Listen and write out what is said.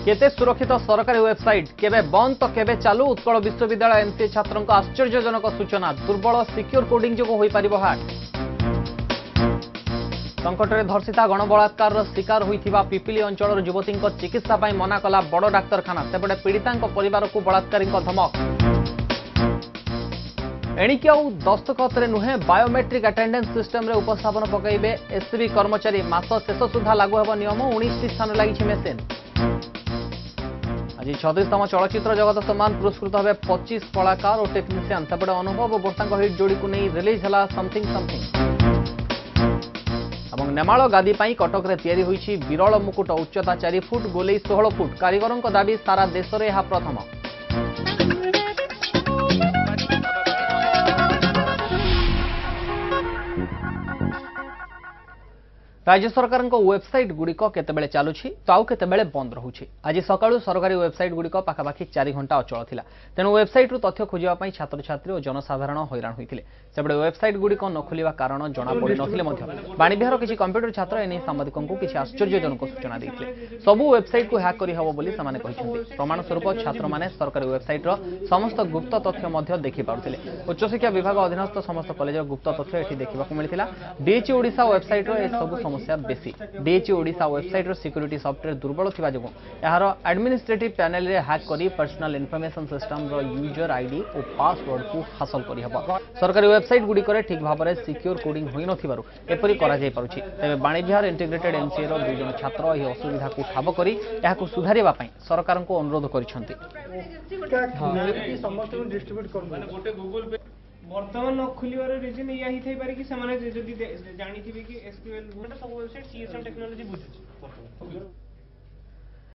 केते सुरक्षित सरकारी वेबसाइट केबे बंद तो केबे चालू उत्कल विश्वविद्यालय एमसीए छात्रों आश्चर्यजनक सूचना दुर्बल सिक्योर कोडिंग जो हो पार हैक संकट में धर्षिता गणबलात्कार शिकार होता पिपिली अंचल युवती चिकित्सा मना कला बड़ डाक्तरखाना सेपटे पीड़िता परिवार को बलात्कारी धमक एणिकी आउ दस्तखत नुहे बायोमेट्रिक अटेंडेंस सिस्टम रे उपस्थापन पकड़े एससीबी कर्मचारी मास शेष सुधा लागू होब नियम 19 स्थान लगी मेसीन आज 36तम चलचित्र जगत सम्मान पुरस्कृत हे 25 कलाकार और टेक्नीशियन सेपटे अनुभव बोर्ता हिट जोड़ी को नहीं रिलीज है समथिंग समथिंग नेमाल गादी कटक में तैयारी होईछि विरल मुकुट उच्चता 4 फुट गोले 16 फुट कारीगरों दाबी सारा देश में यह प्रथम राज्य सरकार वेबसाइट गुड़िक केतेबेले चलुछि तो आउ केतेबेले बंद रहुछि। आज सकाळु सरकारी वेबसाइट गुड़िक पाखापाखि 4 घंटा अचल थिला तेणु वेबसाइट रु तथ्य खोजिबा पई छात्र छात्री और जनसाधारण हैरान होइथिले सेबडे वेबसाइट गुड़िक न खोलिबा कारण जना पड़ि नथिले मध्य बाणीविहार किछि कंप्यूटर छात्र एने सांबादिकों को किछि आश्चर्यजनक सूचना दैथिले सबु वेबसाइट को हैक करि हबो बोली समाने कहिसथि प्रमाण स्वरूप छात्र माने सरकारी वेबसाइट रो समस्त गुप्त तथ्य मध्य देखि पाउथिले उच्च शिक्षा विभाग अधीनस्थ समस्त कॉलेज गुप्त तथ्य एठी देखिबा को मिलिथिला डीएचई ओडिशा वेबसाइट रो ए सब समस्या बेसी डीएचई ओडिशा वेबसाइट रो सिक्योरिटी सॉफ्टवेयर दुर्बल थिबा जगो यार एडमिनिस्ट्रेटिव पैनल रे हैक करी पर्सनल इन्फॉर्मेशन सिस्टम रो यूजर आईडी और पासवर्ड को हासिल करि हबो सरकारी वेबसाइट गुडी करे ठीक भाव में सिक्योर कोडिंग होई नथिबारु एपरि करा जाय पारुछि तबे बाणीविहार इंटीग्रेटेड एमसीए रो दुई जन छात्र एही असुविधा को ठाब करी याकु सुधारिबा पई सरकार को अनुरोध करिसथि समस्त डिस्ट्रीब्यूट कर माने गोटे गूगल पे वर्तमान न खुलिवार रीजन या ही थई पारे कि समाने जदी जानिथिबे कि एसक्यूएल सब वेबसाइट सीएसएम टेक्नोलॉजी बुझुछि